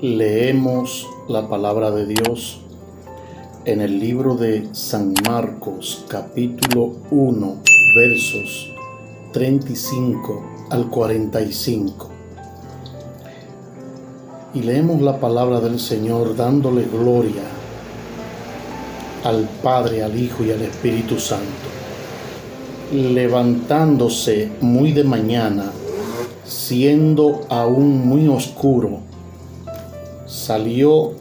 Leemos la palabra de Dios en el libro de San Marcos, capítulo 1, versos 35 al 45. Y leemos la palabra del Señor dándole gloria al Padre, al Hijo y al Espíritu Santo. Levantándose muy de mañana, siendo aún muy oscuro, salió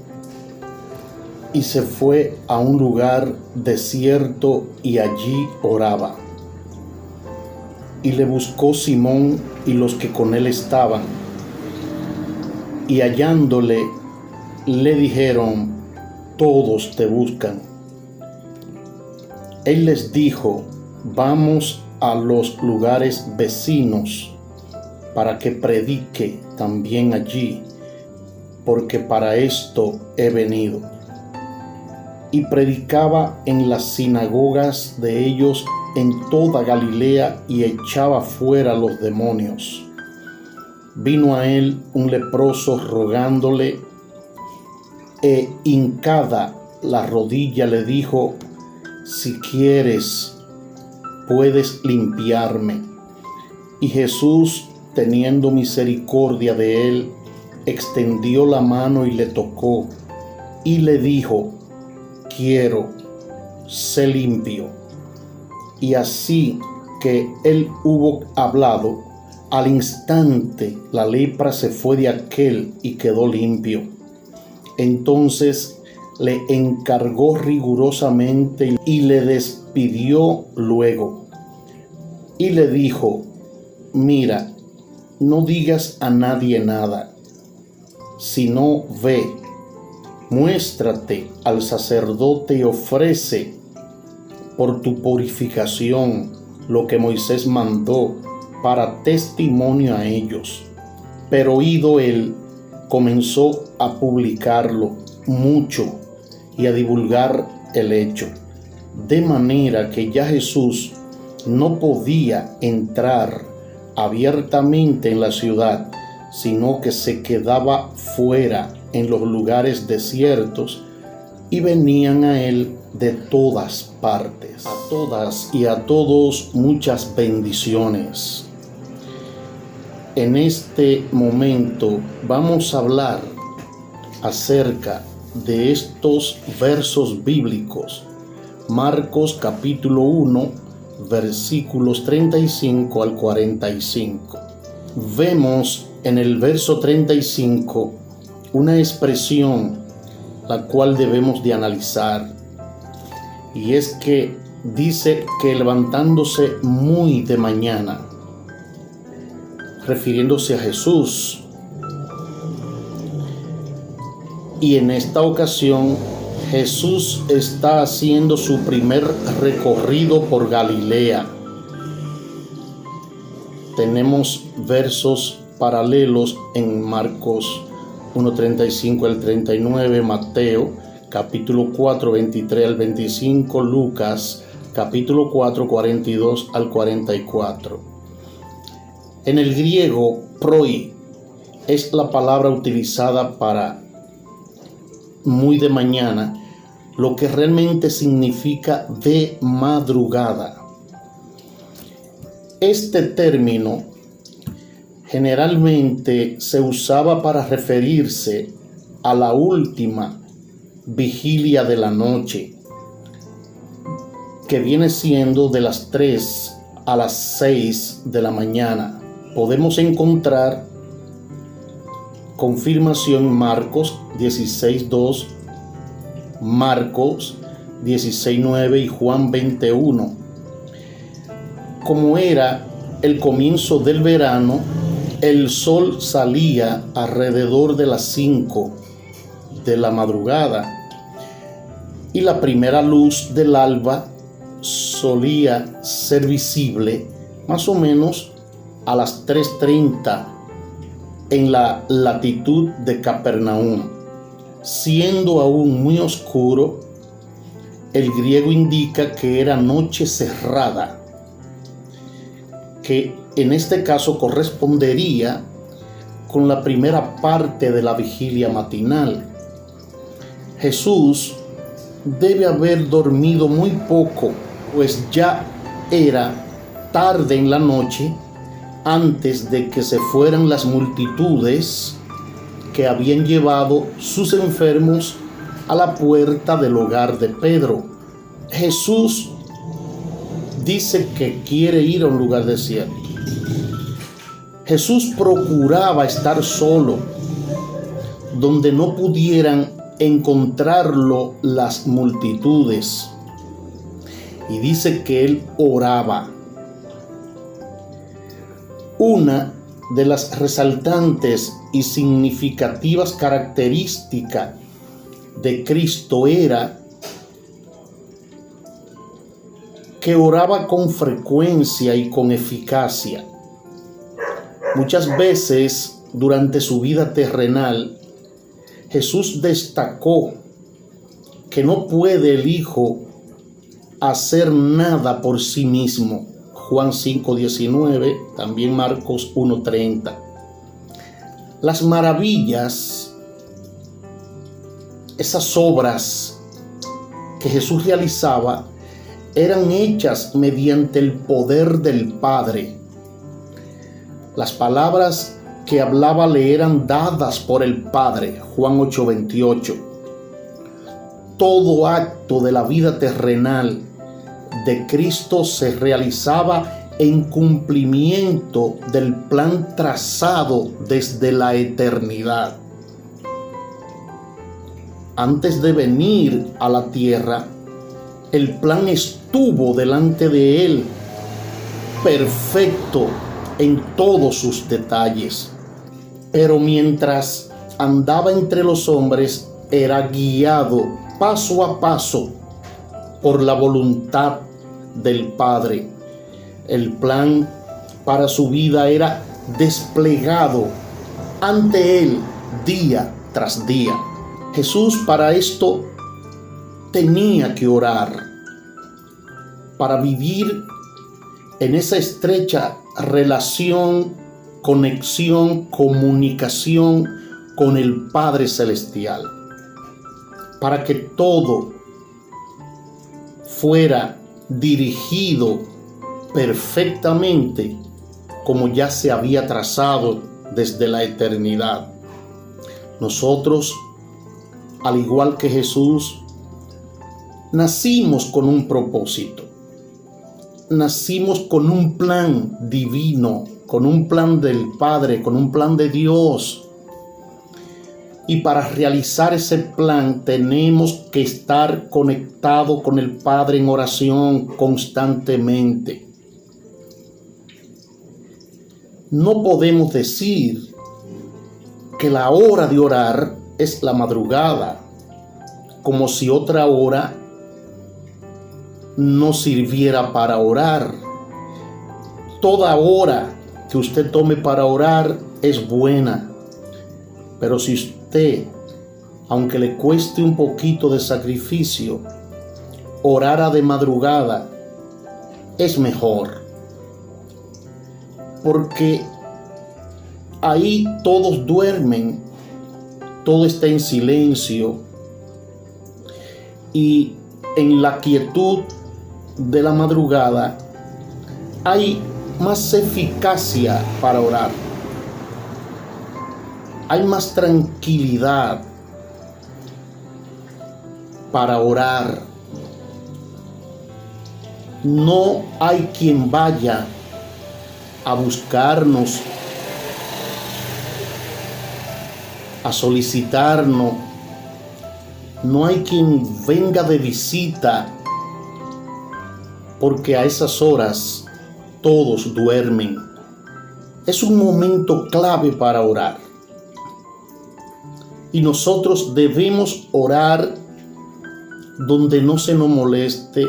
y se fue a un lugar desierto y allí oraba. Y le buscó Simón y los que con él estaban, y hallándole le dijeron: todos te buscan. Él les dijo: vamos a los lugares vecinos para que predique también allí, porque para esto he venido. Y predicaba en las sinagogas de ellos en toda Galilea y echaba fuera los demonios. Vino a él un leproso rogándole, e hincada la rodilla le dijo: si quieres, puedes limpiarme. Y Jesús, teniendo misericordia de él, extendió la mano y le tocó, y le dijo: quiero, sé limpio. Y así que él hubo hablado, al instante la lepra se fue de aquél y quedó limpio. Entonces le encargó rigurosamente y le despidió luego. Y le dijo: mira, no digas a nadie nada, sino ve, muéstrate al sacerdote y ofrece por tu purificación lo que Moisés mandó para testimonio a ellos. Pero oído él, comenzó a publicarlo mucho y a divulgar el hecho, de manera que ya Jesús no podía entrar abiertamente en la ciudad, sino que se quedaba fuera en los lugares desiertos, y venían a él de todas partes. A todas y a todos muchas bendiciones. En este momento vamos a hablar acerca de estos versos bíblicos. Marcos capítulo 1, versículos 35 al 45. Vemos en el verso 35 una expresión la cual debemos de analizar, y es que dice que levantándose muy de mañana, refiriéndose a Jesús. Y en esta ocasión Jesús está haciendo su primer recorrido por Galilea. Tenemos versos paralelos en Marcos 1:35 al 39, Mateo capítulo 4, 23 al 25, Lucas capítulo 4, 42 al 44. En el griego, proi es la palabra utilizada para muy de mañana, lo que realmente significa de madrugada. Este término generalmente se usaba para referirse a la última vigilia de la noche, que viene siendo de las 3 a las 6 de la mañana. Podemos encontrar confirmación en Marcos 16:2, Marcos 16:9 y Juan 21. Como era el comienzo del verano, el sol salía alrededor de las 5 de la madrugada, y la primera luz del alba solía ser visible más o menos a las 3:30 en la latitud de Capernaum. Siendo aún muy oscuro, el griego indica que era noche cerrada, que en este caso correspondería con la primera parte de la vigilia matinal. Jesús debe haber dormido muy poco, pues ya era tarde en la noche antes de que se fueran las multitudes que habían llevado sus enfermos a la puerta del hogar de Pedro. Jesús dice que quiere ir a un lugar desierto. Jesús procuraba estar solo, donde no pudieran encontrarlo las multitudes. Y dice que él oraba. Una de las resaltantes y significativas características de Cristo era que oraba con frecuencia y con eficacia. Muchas veces durante su vida terrenal, Jesús destacó que no puede el Hijo hacer nada por sí mismo. Juan 5:19, también Marcos 1:30. Las maravillas, esas obras que Jesús realizaba, eran hechas mediante el poder del Padre. Las palabras que hablaba le eran dadas por el Padre. Juan 8:28. Todo acto de la vida terrenal de Cristo se realizaba en cumplimiento del plan trazado desde la eternidad. Antes de venir a la tierra, el plan estuvo delante de él, perfecto en todos sus detalles. Pero mientras andaba entre los hombres, era guiado paso a paso por la voluntad del Padre. El plan para su vida era desplegado ante él día tras día. Jesús para esto tenía que orar, para vivir en esa estrecha relación, conexión, comunicación con el Padre Celestial, para que todo fuera dirigido perfectamente como ya se había trazado desde la eternidad. Nosotros, al igual que Jesús, nacimos con un propósito. Nacimos con un plan divino, con un plan del Padre, con un plan de Dios. Y para realizar ese plan tenemos que estar conectados con el Padre en oración constantemente. No podemos decir que la hora de orar es la madrugada, como si otra hora no sirviera para orar. Toda hora que usted tome para orar es buena, pero si usted, aunque le cueste un poquito de sacrificio, orara de madrugada, es mejor, porque ahí todos duermen, todo está en silencio, y en la quietud de la madrugada hay más eficacia para orar. Hay más tranquilidad para orar. No hay quien vaya a buscarnos, a solicitarnos. No hay quien venga de visita, porque a esas horas todos duermen. Es un momento clave para orar. Y nosotros debemos orar donde no se nos moleste,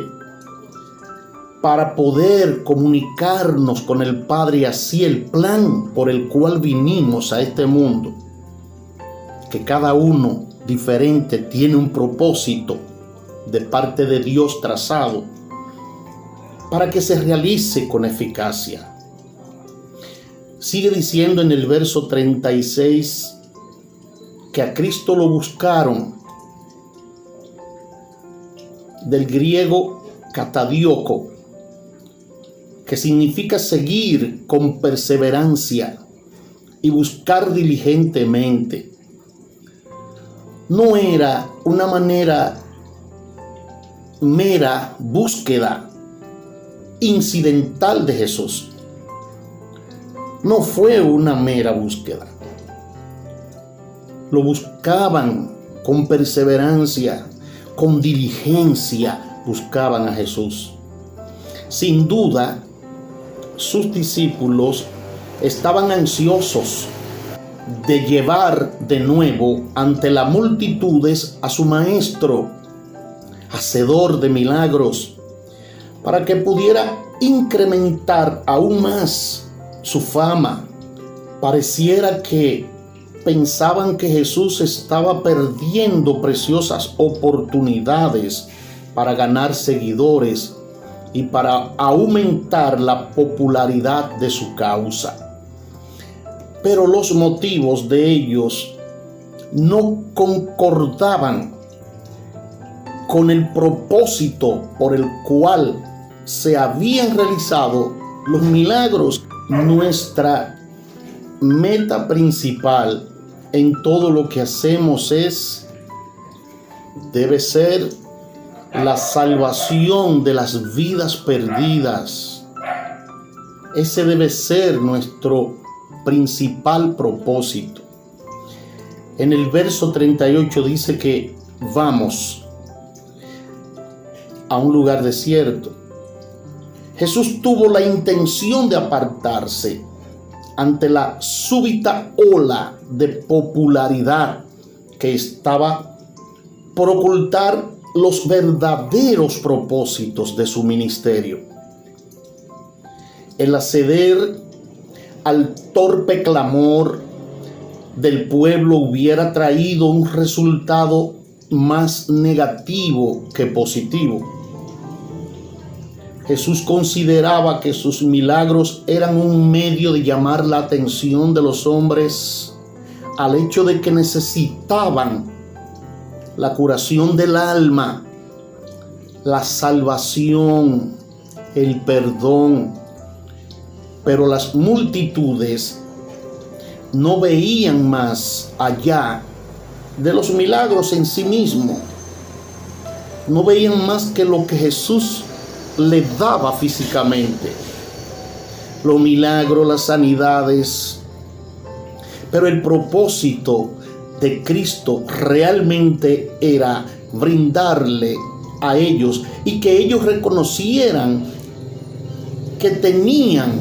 para poder comunicarnos con el Padre, y así el plan por el cual vinimos a este mundo, que cada uno diferente tiene un propósito de parte de Dios trazado, para que se realice con eficacia. Sigue diciendo en el verso 36 que a Cristo lo buscaron, del griego katadioko, que significa seguir con perseverancia y buscar diligentemente. No era una manera mera búsqueda incidental de Jesús. No fue una mera búsqueda. Lo buscaban con perseverancia, con diligencia, buscaban a Jesús. Sin duda, sus discípulos estaban ansiosos de llevar de nuevo ante las multitudes a su maestro, hacedor de milagros, para que pudiera incrementar aún más su fama. Pareciera que pensaban que Jesús estaba perdiendo preciosas oportunidades para ganar seguidores y para aumentar la popularidad de su causa. Pero los motivos de ellos no concordaban con el propósito por el cual se habían realizado los milagros. Nuestra meta principal en todo lo que hacemos debe ser la salvación de las vidas perdidas. Ese debe ser nuestro principal propósito. En el verso 38 dice que vamos a un lugar desierto. Jesús tuvo la intención de apartarse ante la súbita ola de popularidad que estaba por ocultar los verdaderos propósitos de su ministerio. El acceder al torpe clamor del pueblo hubiera traído un resultado más negativo que positivo. Jesús consideraba que sus milagros eran un medio de llamar la atención de los hombres al hecho de que necesitaban la curación del alma, la salvación, el perdón. Pero las multitudes no veían más allá de los milagros en sí mismos. No veían más que lo que Jesús le daba físicamente, los milagros, las sanidades. Pero el propósito de Cristo realmente era brindarle a ellos y que ellos reconocieran que tenían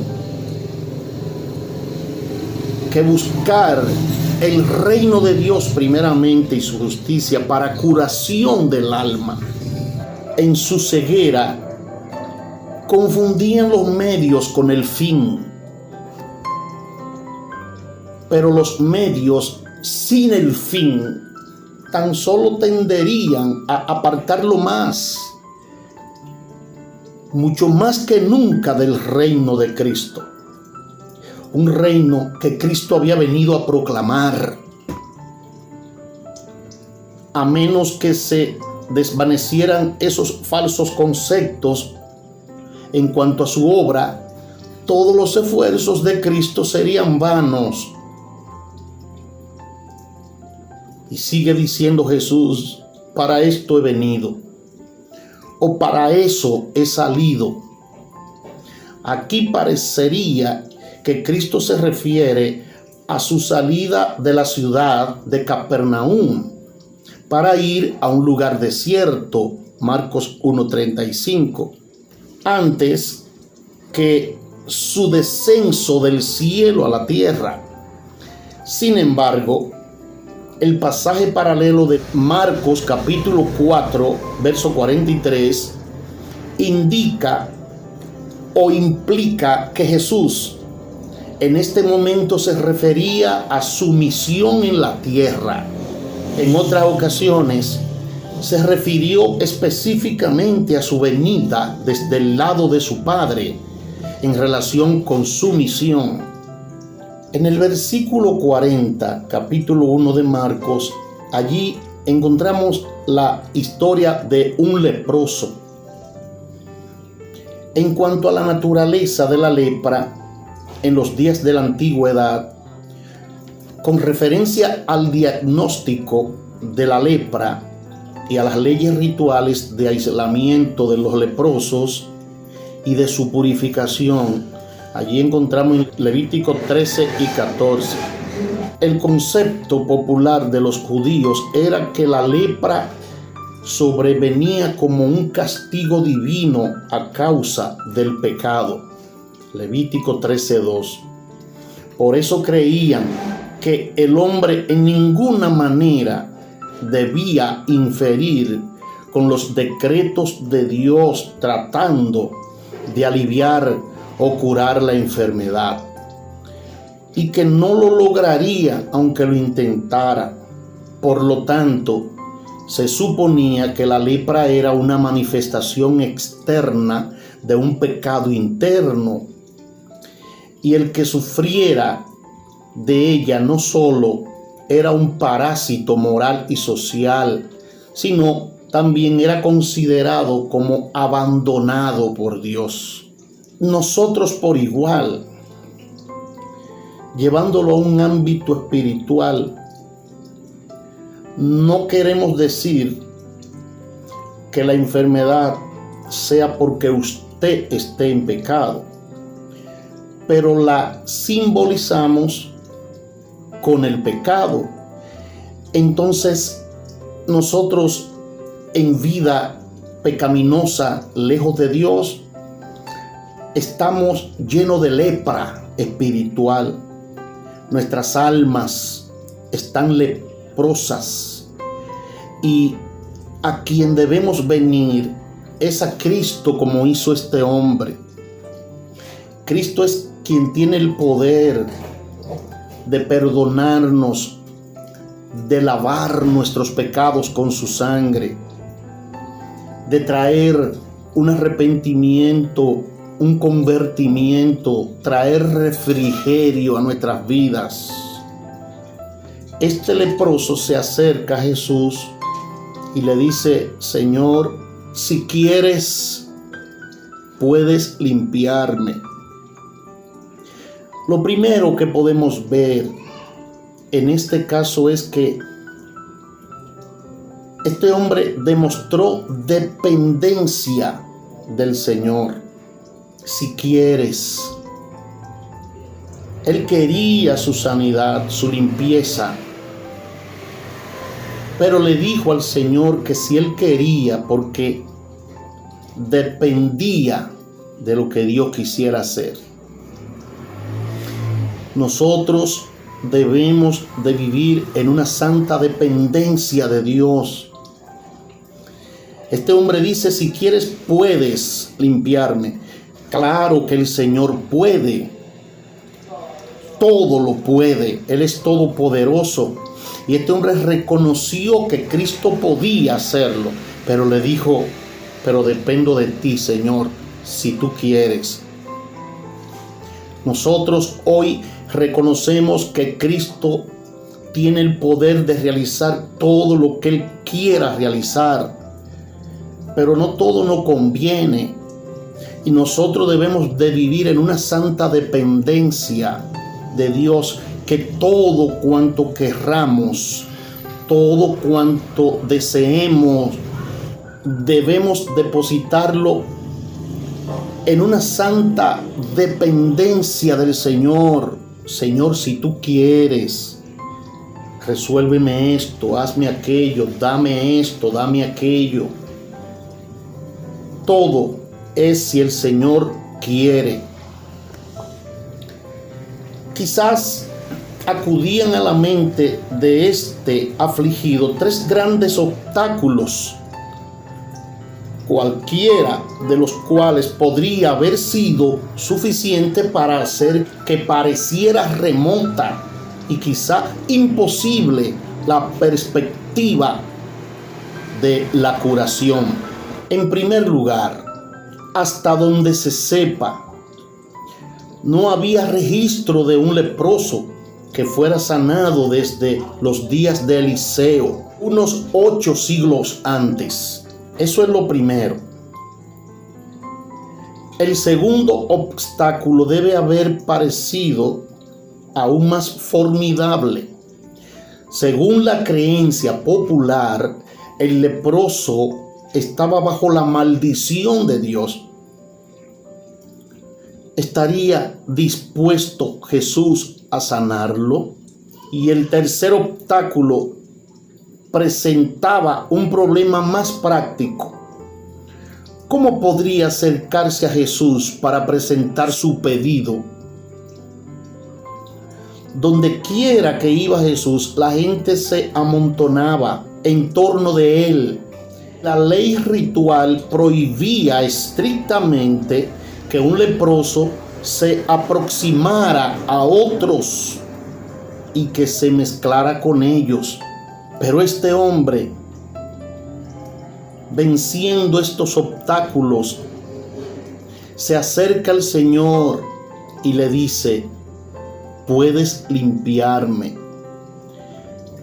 que buscar el reino de Dios primeramente y su justicia para curación del alma. En su ceguera confundían los medios con el fin, pero los medios sin el fin tan solo tenderían a apartarlo mucho más que nunca del reino de Cristo, un reino que Cristo había venido a proclamar. A menos que se desvanecieran esos falsos conceptos en cuanto a su obra, todos los esfuerzos de Cristo serían vanos. Y sigue diciendo Jesús, para esto he venido, o para eso he salido. Aquí parecería que Cristo se refiere a su salida de la ciudad de Capernaum para ir a un lugar desierto, Marcos 1:35, antes que su descenso del cielo a la tierra. Sin embargo, el pasaje paralelo de Marcos capítulo 4, verso 43, indica o implica que Jesús en este momento se refería a su misión en la tierra. En otras ocasiones se refirió específicamente a su venida desde el lado de su Padre en relación con su misión. En el versículo 40, capítulo 1 de Marcos, allí encontramos la historia de un leproso. En cuanto a la naturaleza de la lepra en los días de la antigüedad, con referencia al diagnóstico de la lepra y a las leyes rituales de aislamiento de los leprosos y de su purificación, allí encontramos en Levítico 13 y 14. El concepto popular de los judíos era que la lepra sobrevenía como un castigo divino a causa del pecado. Levítico 13:2. Por eso creían que el hombre en ninguna manera debía inferir con los decretos de Dios tratando de aliviar o curar la enfermedad, y que no lo lograría aunque lo intentara. Por lo tanto, se suponía que la lepra era una manifestación externa de un pecado interno, y el que sufriera de ella no solo era un parásito moral y social, sino también era considerado como abandonado por Dios. Nosotros por igual, llevándolo a un ámbito espiritual, no queremos decir que la enfermedad sea porque usted esté en pecado, pero la simbolizamos con el pecado. Entonces, nosotros en vida pecaminosa, lejos de Dios, estamos llenos de lepra espiritual. Nuestras almas están leprosas, y a quien debemos venir es a Cristo, como hizo este hombre. Cristo es quien tiene el poder de perdonarnos, de lavar nuestros pecados con su sangre, de traer un arrepentimiento, un convertimiento, traer refrigerio a nuestras vidas. Este leproso se acerca a Jesús y le dice: Señor, si quieres, puedes limpiarme. Lo primero que podemos ver en este caso es que este hombre demostró dependencia del Señor. Si quieres. Él quería su sanidad, su limpieza, pero le dijo al Señor que si él quería, porque dependía de lo que Dios quisiera hacer. Nosotros debemos de vivir en una santa dependencia de Dios. Este hombre dice: si quieres, puedes limpiarme. Claro que el Señor puede. Todo lo puede. Él es todopoderoso. Y este hombre reconoció que Cristo podía hacerlo, pero le dijo: pero dependo de ti, Señor, si tú quieres. Nosotros hoy reconocemos que Cristo tiene el poder de realizar todo lo que Él quiera realizar, pero no todo nos conviene, y nosotros debemos de vivir en una santa dependencia de Dios, que todo cuanto querramos, todo cuanto deseemos, debemos depositarlo en una santa dependencia del Señor. Señor, si tú quieres, resuélveme esto, hazme aquello, dame esto, dame aquello. Todo es si el Señor quiere. Quizás acudían a la mente de este afligido tres grandes obstáculos, cualquiera de los cuales podría haber sido suficiente para hacer que pareciera remota y quizá imposible la perspectiva de la curación. En primer lugar, hasta donde se sepa, no había registro de un leproso que fuera sanado desde los días de Eliseo, unos 8 siglos antes. Eso es lo primero. El segundo obstáculo debe haber parecido aún más formidable. Según la creencia popular, el leproso estaba bajo la maldición de Dios. ¿Estaría dispuesto Jesús a sanarlo? Y el tercer obstáculo presentaba un problema más práctico. ¿Cómo podría acercarse a Jesús para presentar su pedido? Donde quiera que iba Jesús, la gente se amontonaba en torno de él. La ley ritual prohibía estrictamente que un leproso se aproximara a otros y que se mezclara con ellos. Pero este hombre, venciendo estos obstáculos, se acerca al Señor y le dice: puedes limpiarme.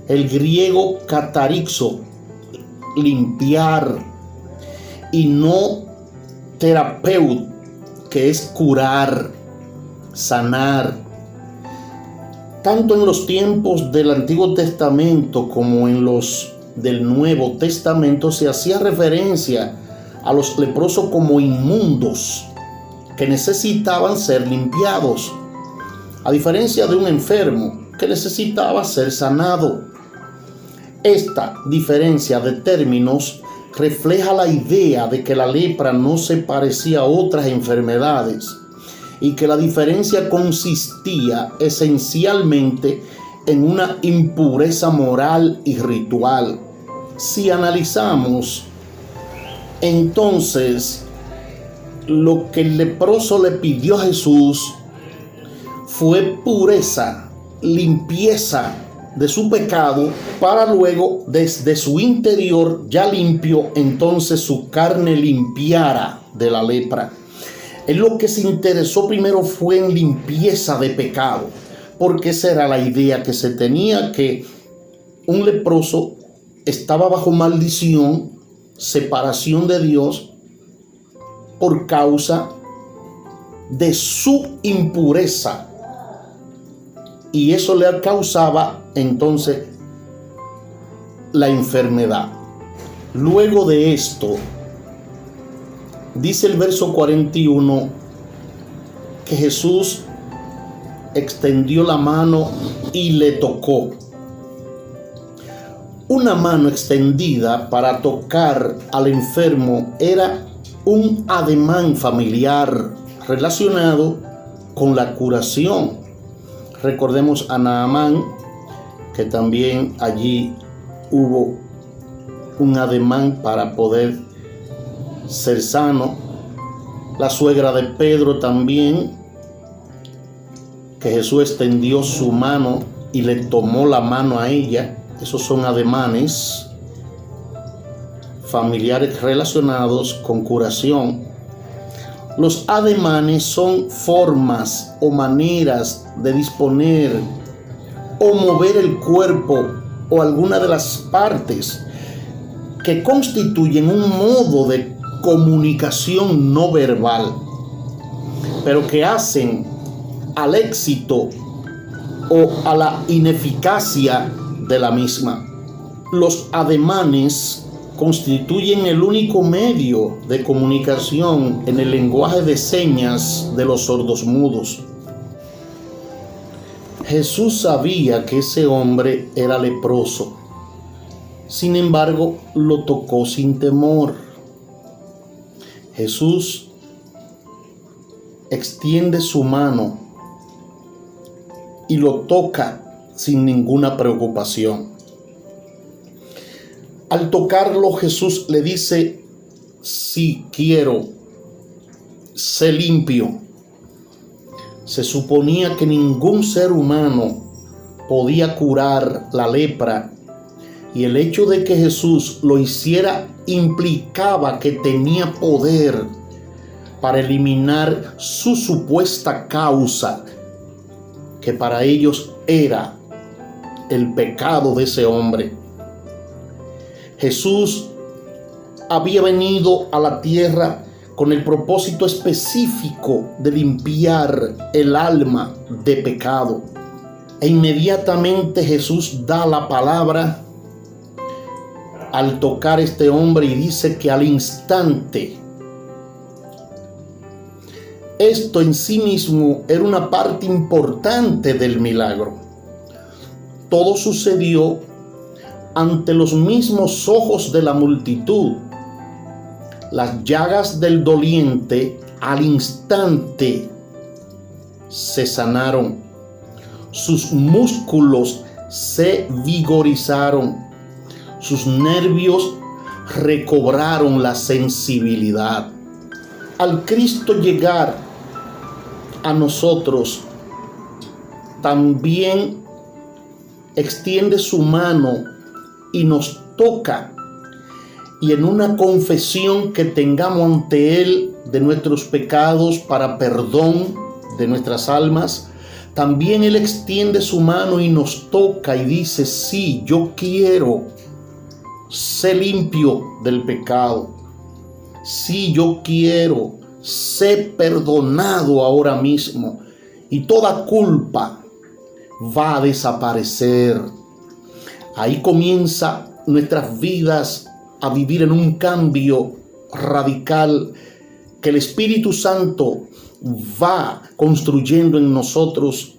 El griego katarixo, limpiar, y no terapeut, que es curar, sanar. Tanto en los tiempos del Antiguo Testamento como en los del Nuevo Testamento se hacía referencia a los leprosos como inmundos que necesitaban ser limpiados, a diferencia de un enfermo que necesitaba ser sanado. Esta diferencia de términos refleja la idea de que la lepra no se parecía a otras enfermedades y que la diferencia consistía esencialmente en una impureza moral y ritual. Si analizamos entonces lo que el leproso le pidió a Jesús fue pureza, limpieza de su pecado, para luego desde su interior ya limpio, entonces su carne limpiara de la lepra. En lo que se interesó primero fue en limpieza de pecado, porque esa era la idea que se tenía, que un leproso estaba bajo maldición, separación de Dios, por causa de su impureza. Y eso le causaba entonces la enfermedad. Luego de esto, dice el verso 41 que Jesús extendió la mano y le tocó. Una mano extendida para tocar al enfermo era un ademán familiar relacionado con la curación. Recordemos a Naamán, que también allí hubo un ademán para poder ser sano. La suegra de Pedro también, que Jesús extendió su mano y le tomó la mano a ella. Esos son ademanes familiares relacionados con curación. Los ademanes son formas o maneras de disponer o mover el cuerpo o alguna de las partes que constituyen un modo de comunicación no verbal, pero que hacen al éxito o a la ineficacia de la misma. Los ademanes constituyen el único medio de comunicación en el lenguaje de señas de los sordomudos. Jesús sabía que ese hombre era leproso. Sin embargo, lo tocó sin temor. Jesús extiende su mano y lo toca sin ninguna preocupación. Al tocarlo, Jesús le dice: si quiero, sé limpio. Se suponía que ningún ser humano podía curar la lepra, y el hecho de que Jesús lo hiciera implicaba que tenía poder para eliminar su supuesta causa, que para ellos era el pecado de ese hombre. Jesús había venido a la tierra con el propósito específico de limpiar el alma de pecado. E inmediatamente Jesús da la palabra al tocar a este hombre y dice que al instante, esto en sí mismo era una parte importante del milagro. Todo sucedió ante los mismos ojos de la multitud. Las llagas del doliente al instante se sanaron. Sus músculos se vigorizaron. Sus nervios recobraron la sensibilidad. Al Cristo llegar a nosotros, también extiende su mano y nos toca. Y en una confesión que tengamos ante Él de nuestros pecados para perdón de nuestras almas, también Él extiende su mano y nos toca y dice: sí, yo quiero ser limpio del pecado. Sí, yo quiero ser perdonado ahora mismo. Y toda culpa va a desaparecer. Ahí comienza nuestras vidas a vivir en un cambio radical que el Espíritu Santo va construyendo en nosotros.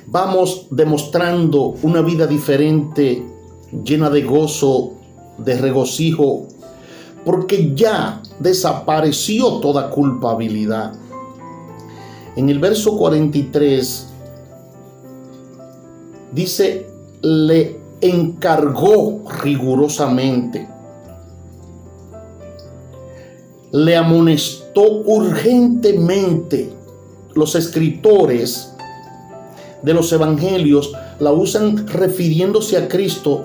Vamos demostrando una vida diferente, llena de gozo, de regocijo, porque ya desapareció toda culpabilidad. En el verso 43 dice: le encargó rigurosamente, le amonestó urgentemente. Los escritores de los evangelios la usan refiriéndose a Cristo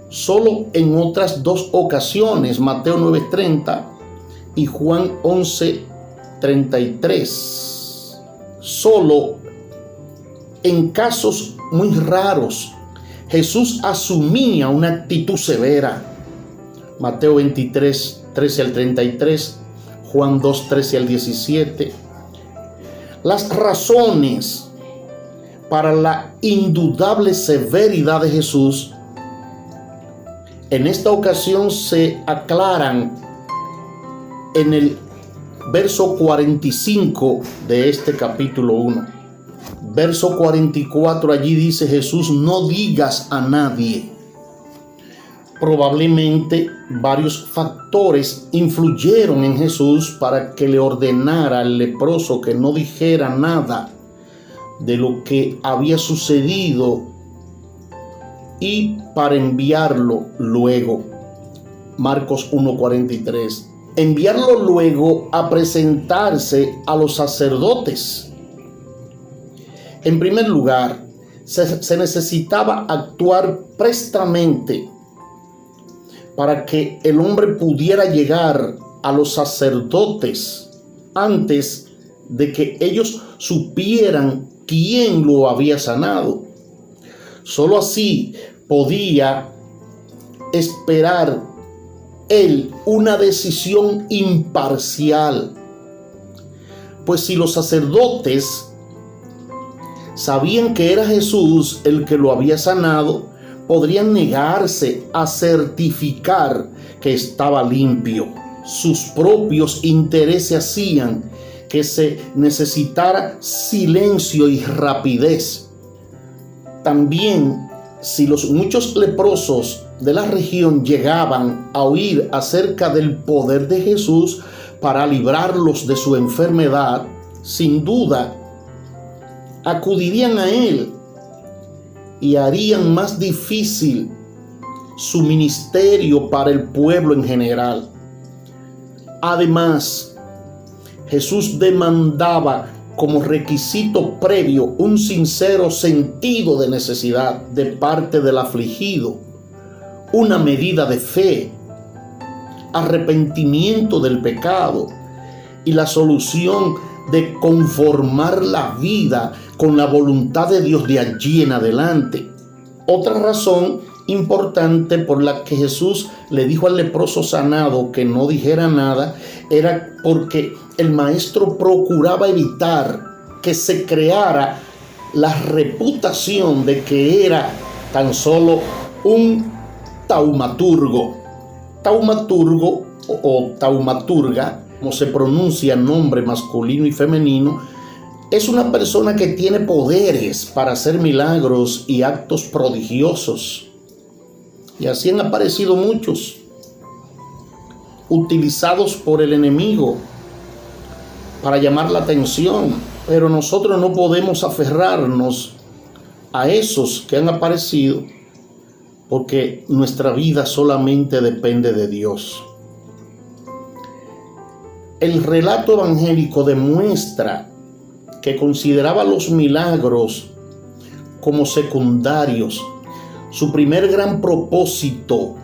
solo en otras dos ocasiones: Mateo 9:30 y Juan 11:33. Solo en casos muy raros Jesús asumía una actitud severa. Mateo 23:13-33, Juan 2:13-17. Las razones para la indudable severidad de Jesús en esta ocasión se aclaran en el verso 45 de este capítulo 1. Verso 44, allí dice Jesús: no digas a nadie. Probablemente varios factores influyeron en Jesús para que le ordenara al leproso que no dijera nada de lo que había sucedido y para enviarlo luego. Marcos 1:43. Enviarlo luego a presentarse a los sacerdotes. En primer lugar, se necesitaba actuar prestamente para que el hombre pudiera llegar a los sacerdotes antes de que ellos supieran quién lo había sanado. Solo así podía esperar él una decisión imparcial. Pues si los sacerdotes sabían que era Jesús el que lo había sanado, podrían negarse a certificar que estaba limpio. Sus propios intereses hacían que se necesitara silencio y rapidez. También, si los muchos leprosos de la región llegaban a oír acerca del poder de Jesús para librarlos de su enfermedad, sin duda acudirían a él y harían más difícil su ministerio para el pueblo en general. Además, Jesús demandaba como requisito previo un sincero sentido de necesidad de parte del afligido, una medida de fe, arrepentimiento del pecado y la solución de conformar la vida con la voluntad de Dios de allí en adelante. Otra razón importante por la que Jesús le dijo al leproso sanado que no dijera nada era porque el maestro procuraba evitar que se creara la reputación de que era tan solo un taumaturgo. Taumaturgo o taumaturga, como se pronuncia nombre masculino y femenino, es una persona que tiene poderes para hacer milagros y actos prodigiosos. Y así han aparecido muchos, utilizados por el enemigo para llamar la atención. Pero nosotros no podemos aferrarnos a esos que han aparecido, porque nuestra vida solamente depende de Dios. El relato evangélico demuestra que consideraba los milagros como secundarios. Su primer gran propósito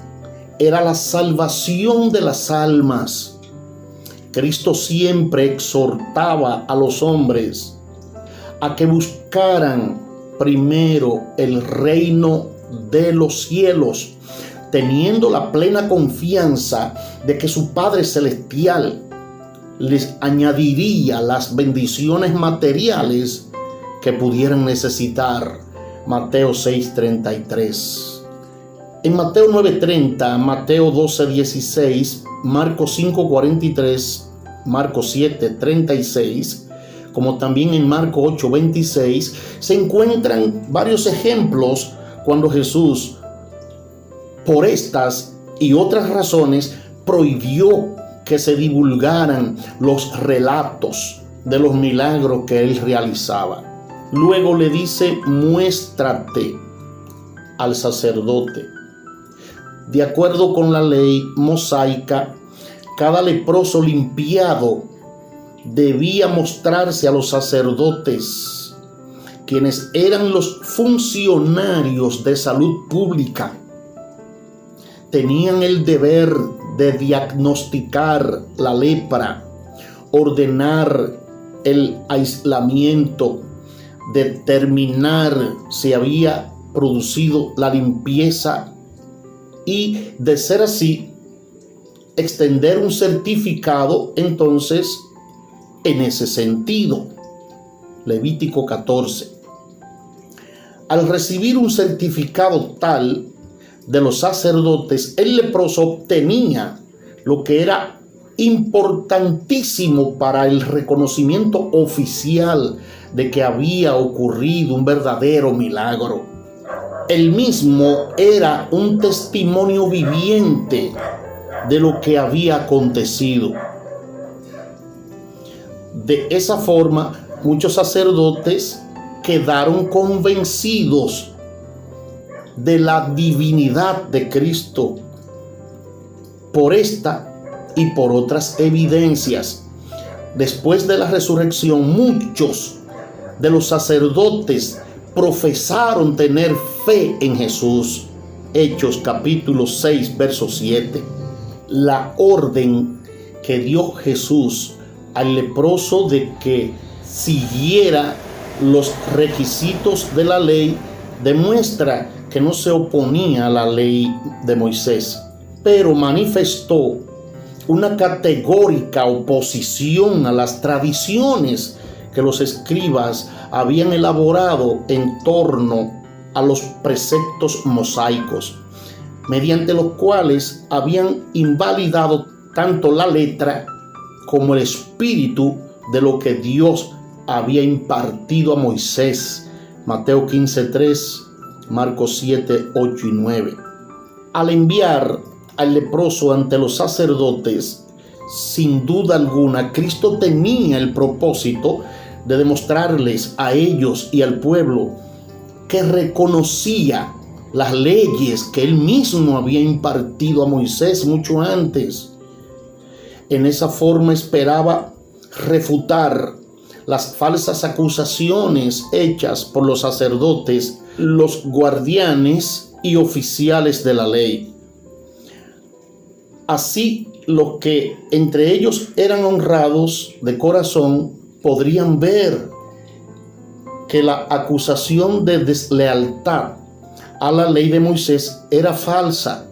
era la salvación de las almas. Cristo siempre exhortaba a los hombres a que buscaran primero el reino de los cielos, teniendo la plena confianza de que su Padre Celestial les añadiría las bendiciones materiales que pudieran necesitar. Mateo 6:33. En Mateo 9:30, Mateo 12:16, Marcos 5:43, Marcos 7:36, como también en Marcos 8:26, se encuentran varios ejemplos cuando Jesús, por estas y otras razones, prohibió que se divulgaran los relatos de los milagros que él realizaba. Luego le dice: muéstrate al sacerdote. De acuerdo con la ley mosaica, cada leproso limpiado debía mostrarse a los sacerdotes, quienes eran los funcionarios de salud pública. Tenían el deber de diagnosticar la lepra, ordenar el aislamiento, determinar si había producido la limpieza y, de ser así, extender un certificado entonces en ese sentido. Levítico 14. Al recibir un certificado tal de los sacerdotes, el leproso obtenía lo que era importantísimo para el reconocimiento oficial de que había ocurrido un verdadero milagro. El mismo era un testimonio viviente de lo que había acontecido. De esa forma, muchos sacerdotes quedaron convencidos de la divinidad de Cristo por esta y por otras evidencias. Después de la resurrección, muchos de los sacerdotes profesaron tener fe en Jesús. Hechos capítulo 6, verso 7. La orden que dio Jesús al leproso de que siguiera los requisitos de la ley demuestra que no se oponía a la ley de Moisés, pero manifestó una categórica oposición a las tradiciones que los escribas habían elaborado en torno a los preceptos mosaicos, mediante los cuales habían invalidado tanto la letra como el espíritu de lo que Dios había impartido a Moisés. Mateo 15:3, Marcos 7, 8 y 9. Al enviar al leproso ante los sacerdotes, sin duda alguna, Cristo tenía el propósito de demostrarles a ellos y al pueblo que reconocía las leyes que él mismo había impartido a Moisés mucho antes. En esa forma esperaba refutar las falsas acusaciones hechas por los sacerdotes, los guardianes y oficiales de la ley. Así los que entre ellos eran honrados de corazón podrían ver que la acusación de deslealtad a la ley de Moisés era falsa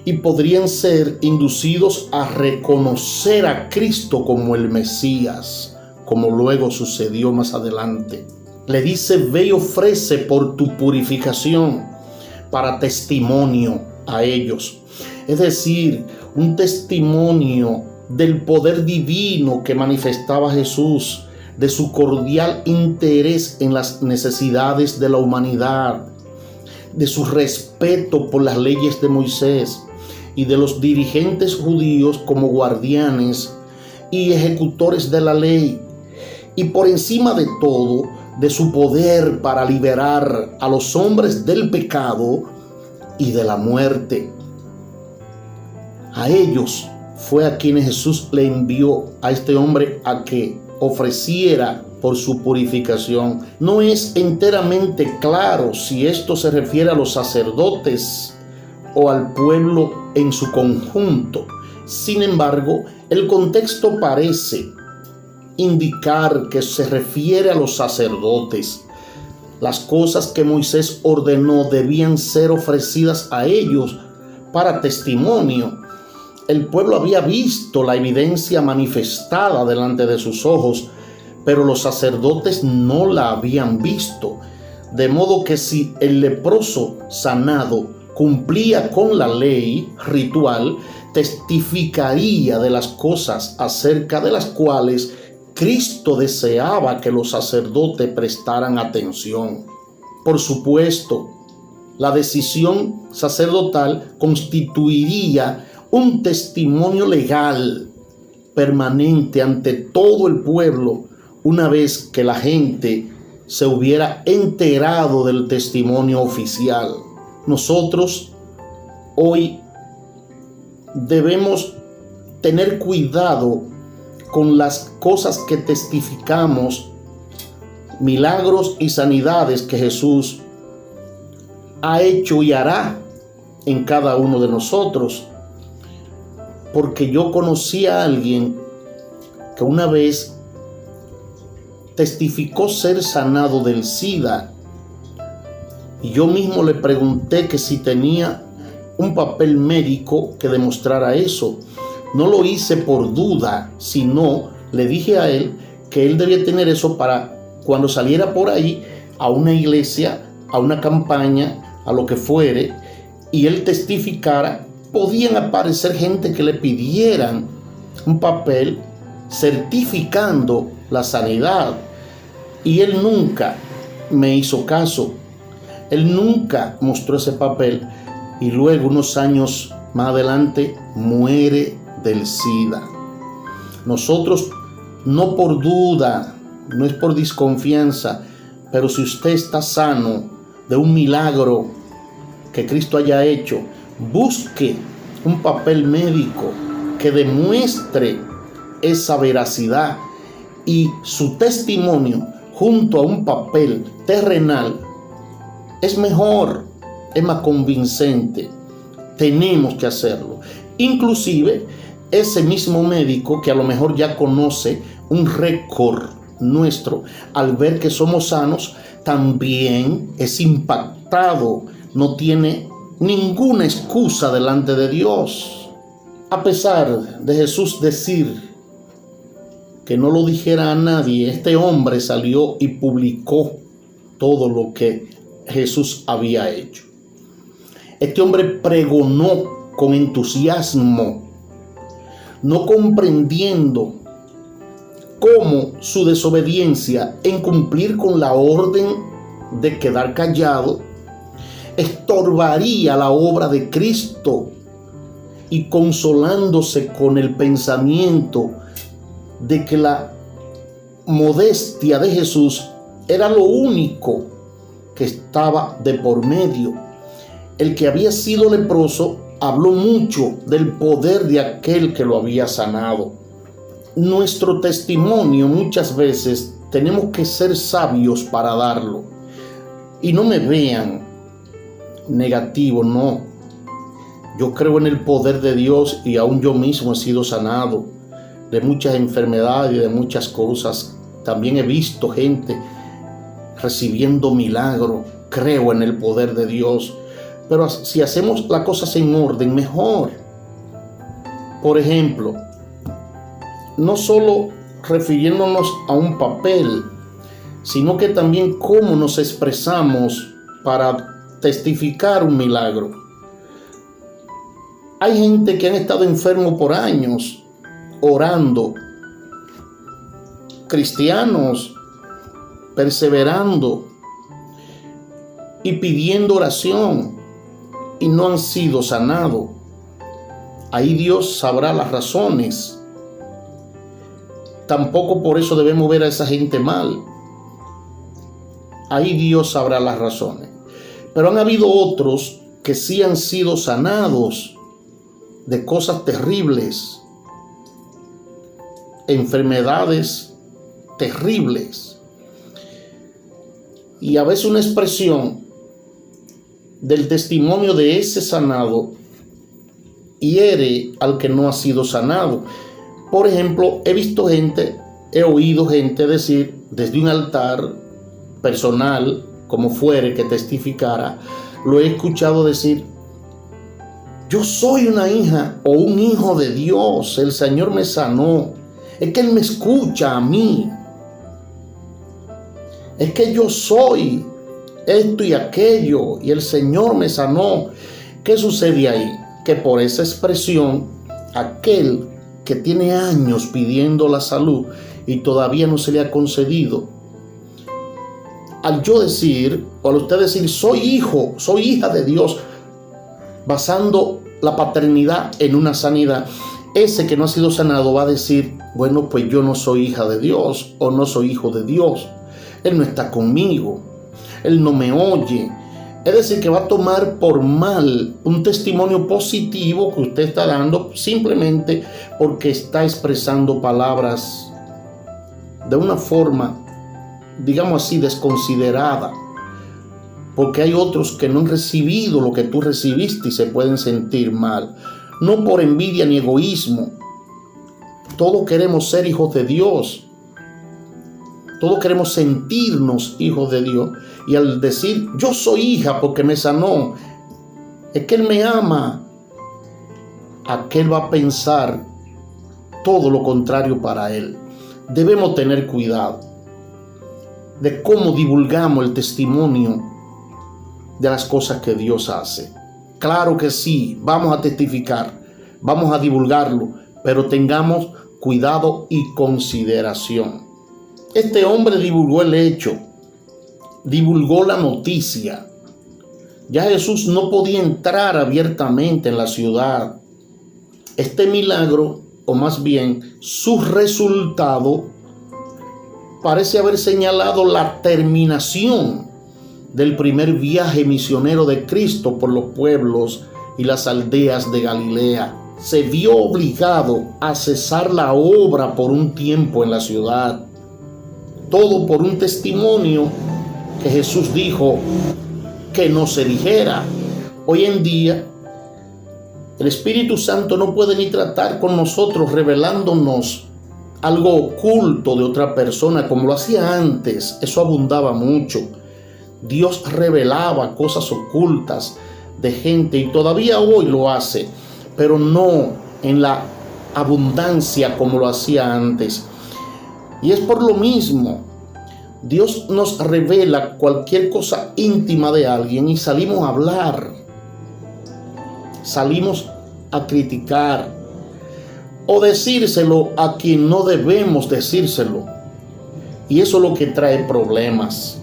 y podrían ser inducidos a reconocer a Cristo como el Mesías, como luego sucedió más adelante. Le dice: ve y ofrece por tu purificación para testimonio a ellos. Es decir, un testimonio del poder divino que manifestaba Jesús, de su cordial interés en las necesidades de la humanidad, de su respeto por las leyes de Moisés y de los dirigentes judíos como guardianes y ejecutores de la ley, y por encima de todo, de su poder para liberar a los hombres del pecado y de la muerte. A ellos fue a quienes Jesús le envió a este hombre a que ofreciera por su purificación. No es enteramente claro si esto se refiere a los sacerdotes o al pueblo en su conjunto. Sin embargo, el contexto parece indicar que se refiere a los sacerdotes. Las cosas que Moisés ordenó debían ser ofrecidas a ellos para testimonio. El pueblo había visto la evidencia manifestada delante de sus ojos, pero los sacerdotes no la habían visto. De modo que si el leproso sanado cumplía con la ley ritual, testificaría de las cosas acerca de las cuales Cristo deseaba que los sacerdotes prestaran atención. Por supuesto, la decisión sacerdotal constituiría un testimonio legal permanente ante todo el pueblo una vez que la gente se hubiera enterado del testimonio oficial. Nosotros hoy debemos tener cuidado con las cosas que testificamos, milagros y sanidades que Jesús ha hecho y hará en cada uno de nosotros. Porque yo conocí a alguien que una vez testificó ser sanado del SIDA, y yo mismo le pregunté que si tenía un papel médico que demostrara eso. No lo hice por duda, sino le dije a él que él debía tener eso para cuando saliera por ahí a una iglesia, a una campaña, a lo que fuere, y él testificara, podían aparecer gente que le pidieran un papel certificando la sanidad. Y él nunca me hizo caso. Él nunca mostró ese papel, y luego, unos años más adelante, muere del SIDA. Nosotros, no por duda, no es por desconfianza, pero si usted está sano de un milagro que Cristo haya hecho, busque un papel médico que demuestre esa veracidad, y su testimonio junto a un papel terrenal es mejor, es más convincente. Tenemos que hacerlo. Inclusive ese mismo médico que a lo mejor ya conoce un récord nuestro, al ver que somos sanos, también es impactado, no tiene ninguna excusa delante de Dios. A pesar de Jesús decir que no lo dijera a nadie, este hombre salió y publicó todo lo que Jesús había hecho. Este hombre pregonó con entusiasmo, no comprendiendo cómo su desobediencia en cumplir con la orden de quedar callado estorbaría la obra de Cristo, y consolándose con el pensamiento de que la modestia de Jesús era lo único que estaba de por medio. El que había sido leproso habló mucho del poder de aquel que lo había sanado. Nuestro testimonio muchas veces tenemos que ser sabios para darlo. Y no me vean negativo, no. Yo creo en el poder de Dios y aún yo mismo he sido sanado de muchas enfermedades y de muchas cosas. También he visto gente recibiendo milagros. Creo en el poder de Dios. Pero si hacemos las cosas en orden, mejor. Por ejemplo, no solo refiriéndonos a un papel, sino que también cómo nos expresamos para testificar un milagro. Hay gente que han estado enfermos por años, orando. Cristianos, perseverando y pidiendo oración, y no han sido sanados. Ahí Dios sabrá las razones. Tampoco por eso debemos ver a esa gente mal. Ahí Dios sabrá las razones. Pero han habido otros que sí han sido sanados de cosas terribles, enfermedades terribles. Y a veces una expresión del testimonio de ese sanado hiere al que no ha sido sanado. Por ejemplo, he oído gente decir desde un altar personal, como fuere que testificara, lo he escuchado decir: yo soy una hija o un hijo de Dios, el Señor me sanó, es que Él me escucha a mí, es que yo soy esto y aquello y el Señor me sanó. ¿Qué sucede ahí? Que por esa expresión, aquel que tiene años pidiendo la salud y todavía no se le ha concedido, al yo decir, o al usted decir soy hijo, soy hija de Dios, basando la paternidad en una sanidad, ese que no ha sido sanado va a decir: bueno, pues yo no soy hija de Dios o no soy hijo de Dios, Él no está conmigo, Él no me oye. Es decir, que va a tomar por mal un testimonio positivo que usted está dando simplemente porque está expresando palabras de una forma, digamos así, desconsiderada. Porque hay otros que no han recibido lo que tú recibiste y se pueden sentir mal. No por envidia ni egoísmo. Todos queremos ser hijos de Dios. Todos queremos sentirnos hijos de Dios. Y al decir yo soy hija porque me sanó, es que Él me ama, aquel va a pensar todo lo contrario para él. Debemos tener cuidado de cómo divulgamos el testimonio de las cosas que Dios hace. Claro que sí, vamos a testificar, vamos a divulgarlo, pero tengamos cuidado y consideración. Este hombre divulgó el hecho, divulgó la noticia. Ya Jesús no podía entrar abiertamente en la ciudad. Este milagro, o más bien su resultado, parece haber señalado la terminación del primer viaje misionero de Cristo por los pueblos y las aldeas de Galilea. Se vio obligado a cesar la obra por un tiempo en la ciudad. Todo por un testimonio que Jesús dijo que no se dijera. Hoy en día, el Espíritu Santo no puede ni tratar con nosotros revelándonos algo oculto de otra persona como lo hacía antes. Eso abundaba mucho. Dios revelaba cosas ocultas de gente y todavía hoy lo hace, pero no en la abundancia como lo hacía antes. Y es por lo mismo, Dios nos revela cualquier cosa íntima de alguien y salimos a hablar, salimos a criticar o decírselo a quien no debemos decírselo. Y eso es lo que trae problemas.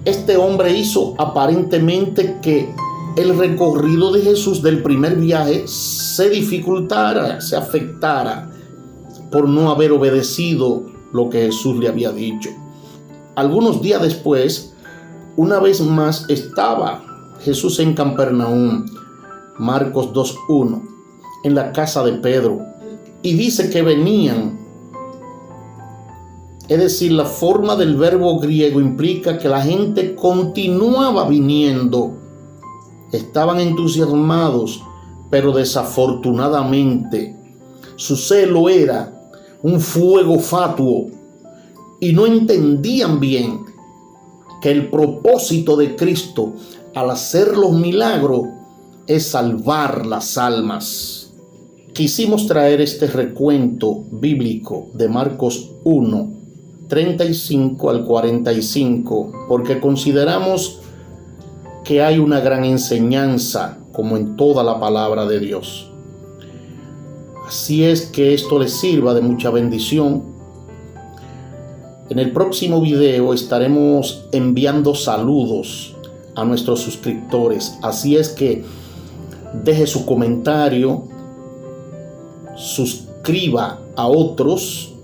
Este hombre hizo aparentemente que el recorrido de Jesús del primer viaje se dificultara, se afectara por no haber obedecido lo que Jesús le había dicho. Algunos días después, una vez más estaba Jesús en Capernaum, Marcos 2:1, en la casa de Pedro, y dice que venían. Es decir, la forma del verbo griego implica que la gente continuaba viniendo. Estaban entusiasmados, pero desafortunadamente su celo era un fuego fatuo y no entendían bien que el propósito de Cristo al hacer los milagros es salvar las almas. Quisimos traer este recuento bíblico de Marcos 1, 35 al 45, porque consideramos que hay una gran enseñanza, como en toda la palabra de Dios. Así es que esto les sirva de mucha bendición. En el próximo video estaremos enviando saludos a nuestros suscriptores. Así es que deje su comentario, suscriba a otros,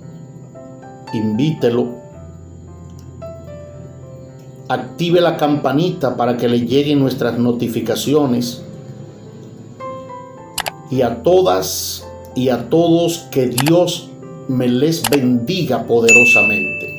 invítelo, active la campanita para que le lleguen nuestras notificaciones. Y a todas y a todos, que Dios me les bendiga poderosamente.